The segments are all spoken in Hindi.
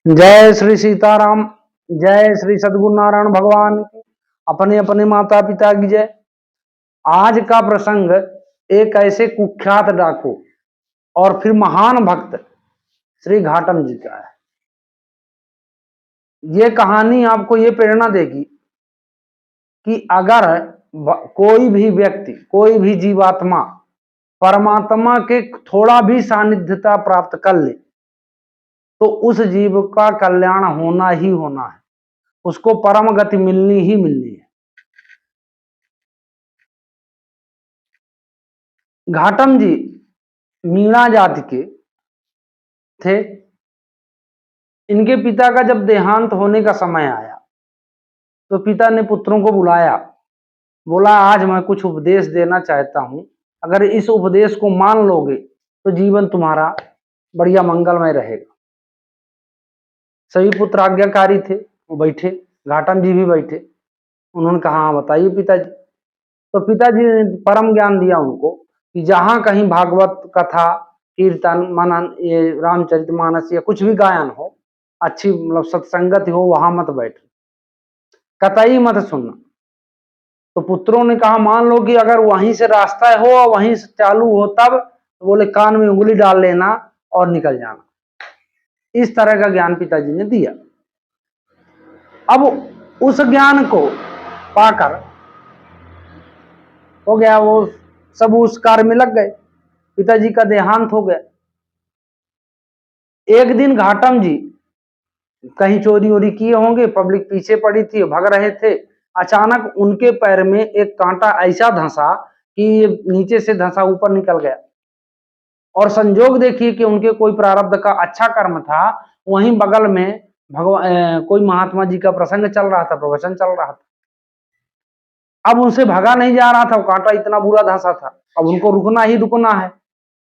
जय श्री सीताराम। जय श्री सद्गुरु नारायण भगवान की। अपने अपने माता पिता की जय। आज का प्रसंग एक ऐसे कुख्यात डाकू और फिर महान भक्त श्री घाटम जी का है। ये कहानी आपको ये प्रेरणा देगी कि अगर कोई भी व्यक्ति, कोई भी जीवात्मा परमात्मा के थोड़ा भी सानिध्यता प्राप्त कर ले तो उस जीव का कल्याण होना ही होना है, उसको परम गति मिलनी ही मिलनी है। घाटम जी मीणा जाति के थे। इनके पिता का जब देहांत होने का समय आया तो पिता ने पुत्रों को बुलाया, बोला आज मैं कुछ उपदेश देना चाहता हूं, अगर इस उपदेश को मान लोगे तो जीवन तुम्हारा बढ़िया मंगलमय रहेगा। सभी पुत्र आज्ञाकारी थे, वो बैठे, घाटम जी भी बैठे। उन्होंने कहा हाँ बताइए पिताजी। तो पिताजी ने परम ज्ञान दिया उनको कि जहां कहीं भागवत कथा, कीर्तन, मनन, ये रामचरितमानस या कुछ भी गायन हो, अच्छी मतलब सत्संगत हो, वहां मत बैठ, कतई मत सुनना। तो पुत्रों ने कहा मान लो कि अगर वहीं से रास्ता हो और वहीं से चालू हो तब, तो बोले कान में उंगली डाल लेना और निकल जाना। इस तरह का ज्ञान पिताजी ने दिया। अब उस ज्ञान को पाकर हो गया, वो सब उस कार्य में लग गए। पिताजी का देहांत हो गया। एक दिन घाटम जी कहीं चोरी वोरी किए होंगे, पब्लिक पीछे पड़ी थी, भाग रहे थे। अचानक उनके पैर में एक कांटा ऐसा धंसा कि ये नीचे से धंसा ऊपर निकल गया। और संजोग देखिए कि उनके कोई प्रारब्ध का अच्छा कर्म था, वहीं बगल में भगवान कोई महात्मा जी का प्रसंग चल रहा था, प्रवचन चल रहा था। अब उनसे भागा नहीं जा रहा था, वो कांटा इतना बुरा धंसा था। अब उनको रुकना ही रुकना है,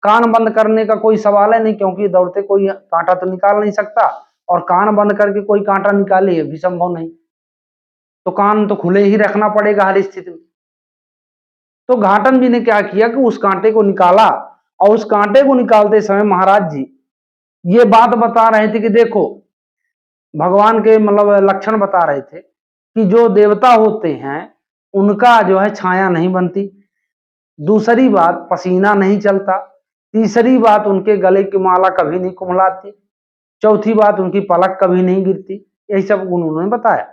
कान बंद करने का कोई सवाल है नहीं, क्योंकि दौड़ते कोई कांटा तो निकाल नहीं सकता और कान बंद करके कोई कांटा निकाले ये भी संभव नहीं। तो कान तो खुले ही रखना पड़ेगा हर स्थिति में। तो घाटम जी ने क्या किया कि उस कांटे को निकाला, और उस कांटे को निकालते समय महाराज जी ये बात बता रहे थे कि देखो, भगवान के मतलब लक्षण बता रहे थे कि जो देवता होते हैं उनका जो है छाया नहीं बनती, दूसरी बात पसीना नहीं चलता, तीसरी बात उनके गले की माला कभी नहीं कुम्हलाती, चौथी बात उनकी पलक कभी नहीं गिरती। यही सब गुण उन्होंने बताया।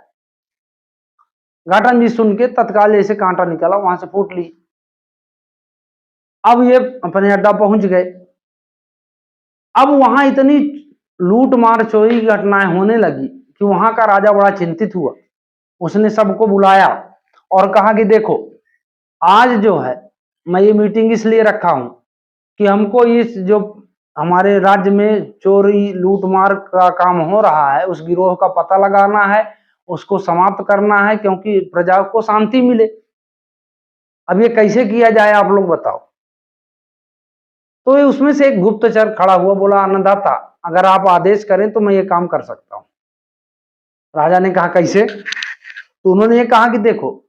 घाटम जी सुन के तत्काल जैसे कांटा निकला वहां से फूट ली। अब ये अपने अड्डा पहुंच गए। अब वहां इतनी लूट मार चोरी की घटनाएं होने लगी कि वहां का राजा बड़ा चिंतित हुआ। उसने सबको बुलाया और कहा कि देखो, आज जो है मैं ये मीटिंग इसलिए रखा हूं कि हमको इस जो हमारे राज्य में चोरी लूटमार का काम हो रहा है उस गिरोह का पता लगाना है, उसको समाप्त करना है, क्योंकि प्रजा को शांति मिले। अब ये कैसे किया जाए आप लोग बताओ। तो ये उसमें से एक गुप्तचर खड़ा हुआ, बोला अन्नदाता अगर आप आदेश करें तो मैं ये काम कर सकता हूं। राजा ने कहा कैसे? तो उन्होंने ये कहा कि देखो,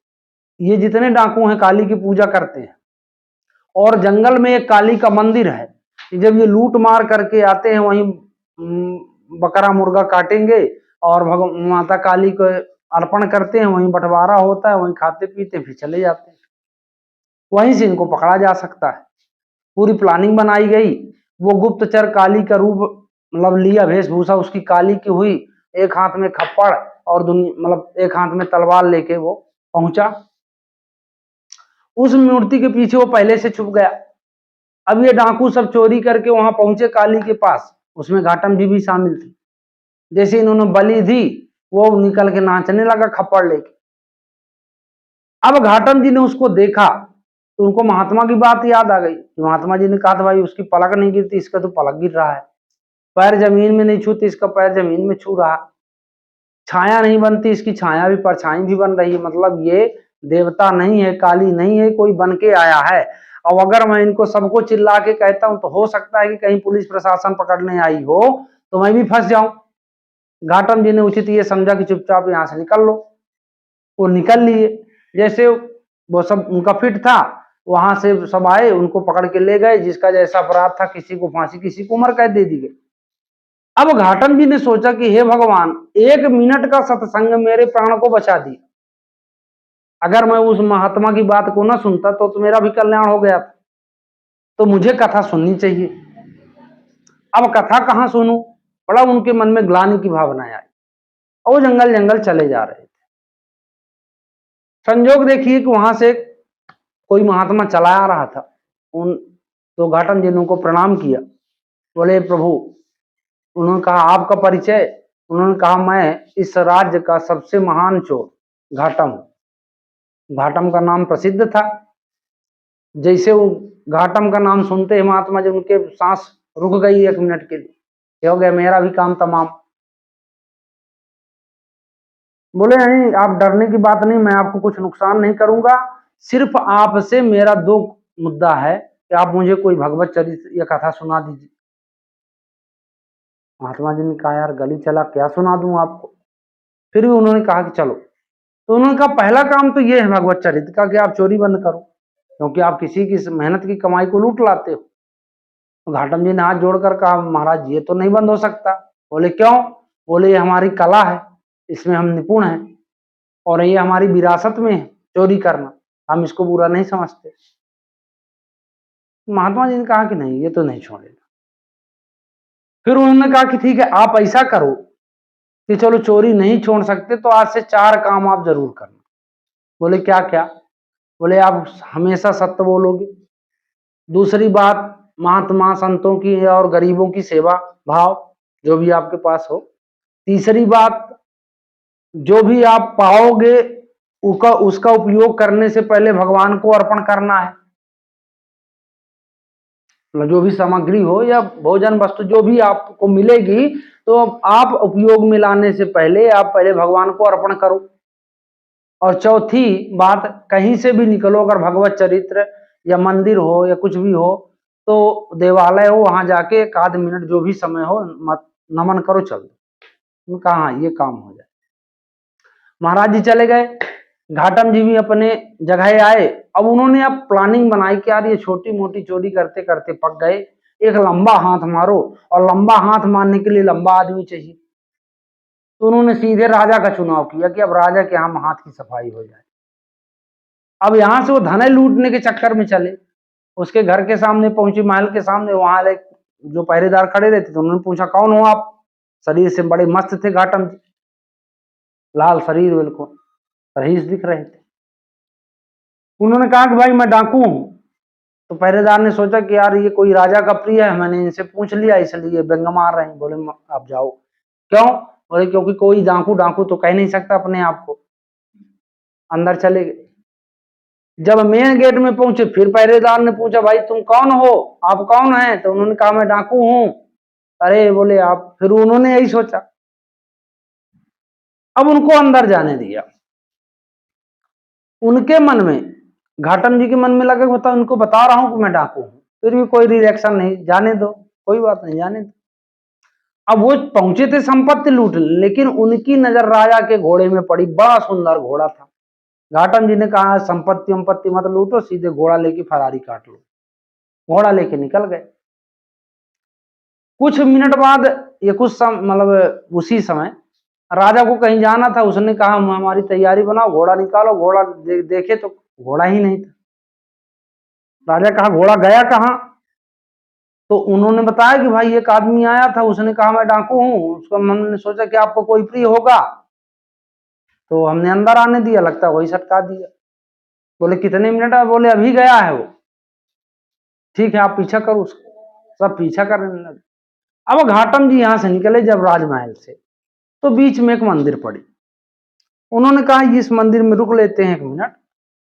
ये जितने डाकू हैं काली की पूजा करते हैं और जंगल में एक काली का मंदिर है। जब ये लूट मार करके आते हैं वहीं बकरा मुर्गा काटेंगे और माता काली को अर्पण करते हैं, वहीं बंटवारा होता है, वहीं खाते पीते फिर चले जाते हैं। वहीं से इनको पकड़ा जा सकता है। पूरी प्लानिंग बनाई गई। वो गुप्तचर काली का रूप मतलब लिया, वेशभूषा उसकी काली की हुई, एक हाथ में खप्पड़ और मतलब एक हाथ में तलवार लेके वो पहुंचा। उस मूर्ति के पीछे वो पहले से छुप गया। अब ये डाकू सब चोरी करके वहां पहुंचे काली के पास, उसमें घाटम जी भी शामिल थे। जैसे इन्होंने बलि दी, वो निकल के नाचने लगा खप्पड़ लेके। अब घाटम जी ने उसको देखा तो उनको महात्मा की बात याद आ गई। महात्मा जी ने कहा था भाई उसकी पलक नहीं गिरती, इसका तो पलक गिर रहा है, पैर जमीन में नहीं छूती, इसका पैर जमीन में छू रहा, छाया नहीं बनती, इसकी छाया भी परछाई भी बन रही है। मतलब ये देवता नहीं है, काली नहीं है, कोई बन के आया है। और अगर मैं इनको सबको चिल्ला के कहता हूं तो हो सकता है कि कहीं पुलिस प्रशासन पकड़ने आई हो तो मैं भी फंस जाऊं। घाटम जी ने उचित ये समझा कि चुपचाप यहां से निकल लो। वो निकल लिए। जैसे वो सब उनका फिट था, वहां से सब आए, उनको पकड़ के ले गए। जिसका जैसा अपराध था, किसी को फांसी, किसी को उम्र कैद दे दी गई। अब घाटम जी ने सोचा कि हे भगवान, 1 मिनट का सत्संग मेरे प्राण को बचा दिया। अगर मैं उस महात्मा की बात को ना सुनता तो मेरा भी कल्याण हो गया था। तो मुझे कथा सुननी चाहिए। अब कथा कहां सुनूं? बड़ा उनके मन में ग्लानि की भावना आई और वो जंगल जंगल चले जा रहे थे। संजोग देखिए कि वहां से कोई महात्मा चला आ रहा था। उन तो घाटम जी ने उनको प्रणाम किया। बोले प्रभु। उन्होंने कहा आपका परिचय? उन्होंने कहा मैं इस राज्य का सबसे महान चोर घाटम हूं। घाटम का नाम प्रसिद्ध था। जैसे वो घाटम का नाम सुनते ही महात्मा जी उनके सांस रुक गई 1 मिनट के लिए। हो गया मेरा भी काम तमाम। बोले नहीं, आप डरने की बात नहीं, मैं आपको कुछ नुकसान नहीं करूंगा। सिर्फ आपसे मेरा 2 मुद्दा है कि आप मुझे कोई भगवत चरित्र या कथा सुना दीजिए। महात्मा जी ने कहा यार गली चला, क्या सुना दूं आपको? फिर भी उन्होंने कहा कि चलो। तो उन्होंने कहा पहला काम तो ये है भगवत चरित्र का कि आप चोरी बंद करो, क्योंकि आप किसी की मेहनत की कमाई को लूट लाते हो। तो घाटम जी ने हाथ जोड़कर कहा महाराज ये तो नहीं बंद हो सकता। बोले क्यों? बोले ये हमारी कला है, इसमें हम निपुण हैं और ये हमारी विरासत में है चोरी करना, हम इसको बुरा नहीं समझते। महात्मा जी ने कहा कि नहीं, ये तो नहीं छोड़ेगा। फिर उन्होंने कहा कि ठीक है, आप ऐसा करो कि चलो चोरी नहीं छोड़ सकते तो आज से 4 काम आप जरूर करना। बोले क्या क्या? बोले आप हमेशा सत्य बोलोगे। दूसरी बात, महात्मा संतों की और गरीबों की सेवा भाव जो भी आपके पास हो। तीसरी बात, जो भी आप पाओगे उसका उपयोग करने से पहले भगवान को अर्पण करना है। जो भी सामग्री हो या भोजन वस्तु जो भी आपको मिलेगी तो आप उपयोग में लाने से पहले आप पहले भगवान को अर्पण करो। और चौथी बात, कहीं से भी निकलो अगर भगवत चरित्र या मंदिर हो या कुछ भी हो तो देवालय हो, वहां जाके 1 आध मिनट जो भी समय हो मत नमन करो, चल दो। कहा ये काम हो जाए। महाराज जी चले गए, घाटम जी भी अपने जगह आए। अब उन्होंने अब प्लानिंग बनाई कि यार ये छोटी मोटी चोरी करते करते पक गए, एक लंबा हाथ मारो, और लंबा हाथ मारने के लिए लंबा आदमी चाहिए। तो उन्होंने सीधे राजा का चुनाव किया कि अब राजा के यहाँ हाथ की सफाई हो जाए। अब यहां से वो धन लूटने के चक्कर में चले। उसके घर के सामने पहुंची, महल के सामने, वहां एक जो पहरेदार खड़े रहते थे उन्होंने पूछा कौन हो आप? शरीर से बड़े मस्त थे घाटम जी, लाल शरीर, बिल्कुल रईस दिख रहे थे। उन्होंने कहा कि भाई मैं डाकू हूं। तो पहरेदार ने सोचा कि यार ये कोई राजा का प्रिय है, मैंने इनसे पूछ लिया इसलिए व्यंग मार रहे हैं। बोले आप जाओ। क्यों? बोले क्योंकि कोई डाकू डाकू तो कह नहीं सकता अपने आप को। अंदर चले गए। जब मेन गेट में पहुंचे फिर पहरेदार ने पूछा भाई तुम कौन हो, आप कौन हैं? तो उन्होंने कहा मैं डाकू हूं। अरे बोले आप, फिर उन्होंने यही सोचा। अब उनको अंदर जाने दिया। उनके मन में, घाटम जी के मन में लगा होता उनको बता रहा हूं कि मैं डाकू हूं, फिर भी कोई रिएक्शन नहीं, जाने दो कोई बात नहीं, जाने दो। अब वो पहुंचे थे संपत्ति लूट, लेकिन उनकी नजर राजा के घोड़े में पड़ी। बड़ा सुंदर घोड़ा था। घाटम जी ने कहा संपत्ति संपत्ति मत लूटो, सीधे घोड़ा लेके फरारी काट लो। घोड़ा लेके निकल गए। कुछ मिनट बाद ये मतलब उसी समय राजा को कहीं जाना था। उसने कहा हमारी तैयारी बनाओ, घोड़ा निकालो। घोड़ा देखे तो घोड़ा ही नहीं था। राजा कहा घोड़ा गया कहाँ? तो उन्होंने बताया कि भाई एक आदमी आया था, उसने कहा मैं डाकू हूं। उसको हमने सोचा कि आपको कोई प्रिय होगा तो हमने अंदर आने दिया, लगता है वही सटका दिया। बोले कितने मिनट है? बोले अभी गया है वो। ठीक है आप पीछा करो उसको। सब पीछा करने लगे। अब घाटम जी यहां से निकले जब राजमहल से, तो बीच में एक मंदिर पड़ी। उन्होंने कहा इस मंदिर में रुक लेते हैं 1 मिनट,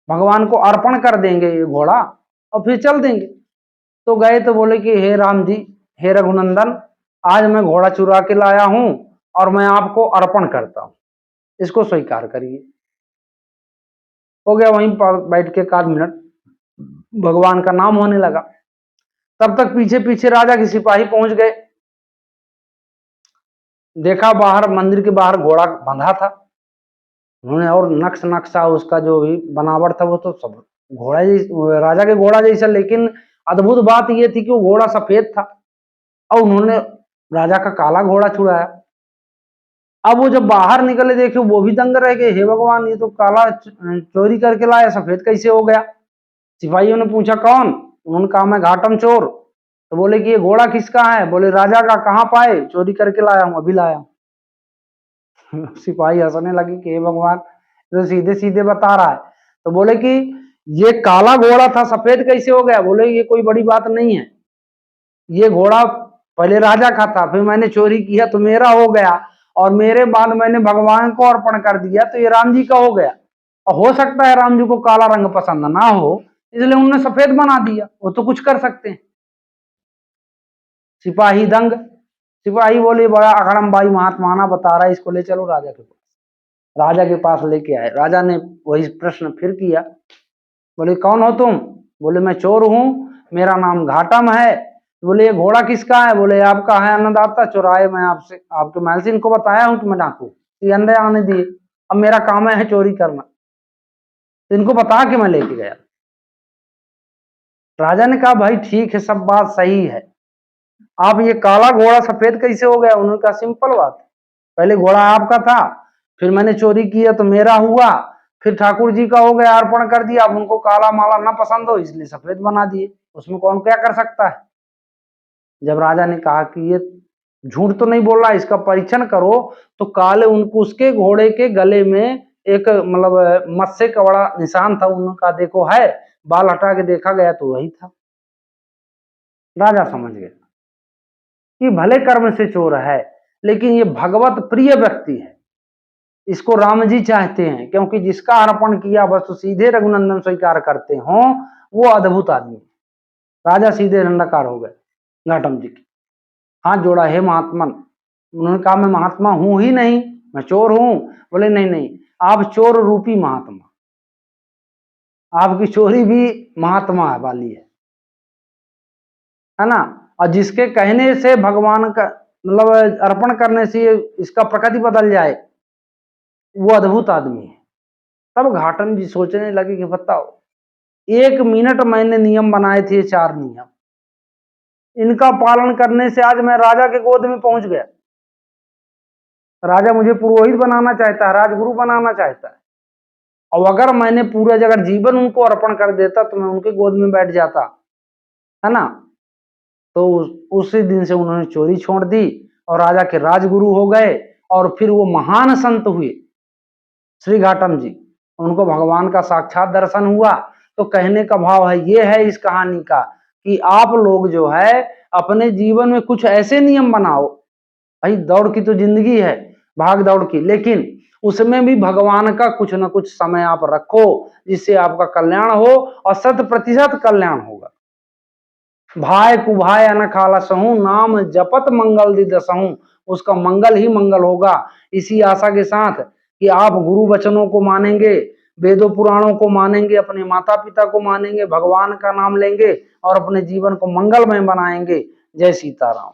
भगवान को अर्पण कर देंगे ये घोड़ा और फिर चल देंगे। तो गए तो बोले कि हे राम जी, हे रघुनंदन, आज मैं घोड़ा चुरा के लाया हूं और मैं आपको अर्पण करता हूं, इसको स्वीकार करिए। हो गया वहीं पर बैठ के 1 आध मिनट भगवान का नाम होने लगा। तब तक पीछे पीछे राजा के सिपाही पहुंच गए। देखा बाहर, मंदिर के बाहर घोड़ा बंधा था। उन्होंने और नक्शा उसका जो भी बनावट था वो तो सब घोड़ा राजा के घोड़ा जैसा, लेकिन अद्भुत बात यह थी कि वो घोड़ा सफेद था। और उन्होंने राजा का काला घोड़ा छुड़ाया। अब वो जब बाहर निकले देखे वो भी दंग रह गए, हे भगवान ये तो काला चोरी करके लाया, सफेद कैसे हो गया। सिपाहियों ने पूछा कौन, उन्होंने कहा मैं घाटम चोर। तो बोले कि ये घोड़ा किसका है, बोले राजा का। कहाँ पाए, चोरी करके लाया हूं, अभी लाया हूं। सिपाही हंसने लगे कि हे भगवान तो सीधे सीधे बता रहा है। तो बोले कि ये काला घोड़ा था, सफेद कैसे हो गया, बोले ये कोई बड़ी बात नहीं है, ये घोड़ा पहले राजा का था, फिर मैंने चोरी किया तो मेरा हो गया, और मेरे बाद मैंने भगवान को अर्पण कर दिया तो ये राम जी का हो गया। और हो सकता है राम जी को काला रंग पसंद ना हो, इसलिए उन्होंने सफेद बना दिया, वो तो कुछ कर सकते हैं। सिपाही दंग। सिपाही बोले बड़ा अकड़मबाई महात्माना बता रहा है, इसको ले चलो राजा के पास। राजा के पास लेके आए। राजा ने वही प्रश्न फिर किया, बोले कौन हो तुम, बोले मैं चोर हूं, मेरा नाम घाटम है। बोले ये घोड़ा किसका है, बोले आपका है, अन्नदाता चुराए मैं आपसे, आपके महल से इनको बताया हूं कि मैं डाकू, ये अंडे आने दिए, अब मेरा काम है चोरी करना, तो इनको बता के मैं लेके गया। राजा ने कहा भाई ठीक है, सब बात सही है, आप ये काला घोड़ा सफेद कैसे हो गया। उन्होंने कहा सिंपल बात, पहले घोड़ा आपका था, फिर मैंने चोरी किया तो मेरा हुआ, फिर ठाकुर जी का हो गया, अर्पण कर दिया, अब उनको काला माला ना पसंद हो इसलिए सफेद बना दिए, उसमें कौन क्या कर सकता है। जब राजा ने कहा कि ये झूठ तो नहीं बोल रहा, इसका परीक्षण करो, तो काले उनको उसके घोड़े के गले में एक मतलब मत्स्य का बड़ा निशान था, उनका देखो है, बाल हटा के देखा गया तो वही था। राजा समझ गया कि भले कर्म से चोर है, लेकिन ये भगवत प्रिय व्यक्ति है, इसको राम जी चाहते हैं, क्योंकि जिसका अर्पण किया बस तो सीधे रघुनंदन स्वीकार करते हो, वो अद्भुत आदमी। राजा सीधे दंडकार हो गए घाटम जी की, हाथ जोड़ा, हे महात्मन। उन्होंने कहा मैं महात्मा हूं ही नहीं, मैं चोर हूं। बोले नहीं नहीं, आप चोर रूपी महात्मा, आपकी चोरी भी महात्मा वाली है ना। और जिसके कहने से भगवान का मतलब अर्पण करने से इसका प्रकृति बदल जाए, वो अद्भुत आदमी है। तब घाटम जी सोचने लगे कि बताओ, 1 मिनट मैंने नियम बनाए थे, 4 नियम, इनका पालन करने से आज मैं राजा के गोद में पहुंच गया। राजा मुझे पुरोहित बनाना चाहता है, राजगुरु बनाना चाहता है, और अगर मैंने पूरा अगर जीवन उनको अर्पण कर देता तो मैं उनके गोद में बैठ जाता, है ना। तो उसी दिन से उन्होंने चोरी छोड़ दी और राजा के राजगुरु हो गए, और फिर वो महान संत हुए श्री घाटम जी, उनको भगवान का साक्षात दर्शन हुआ। तो कहने का भाव है ये है इस कहानी का कि आप लोग जो है अपने जीवन में कुछ ऐसे नियम बनाओ, भाई दौड़ की तो जिंदगी है, भाग दौड़ की, लेकिन उसमें भी भगवान का कुछ ना कुछ समय आप रखो, जिससे आपका कल्याण हो और 100% कल्याण होगा। भाई कुभाय अन खालसहूं, नाम जपत मंगल दिदसहूं, उसका मंगल ही मंगल होगा। इसी आशा के साथ कि आप गुरु वचनों को मानेंगे, वेदों पुराणों को मानेंगे, अपने माता पिता को मानेंगे, भगवान का नाम लेंगे और अपने जीवन को मंगलमय बनाएंगे। जय सीताराम।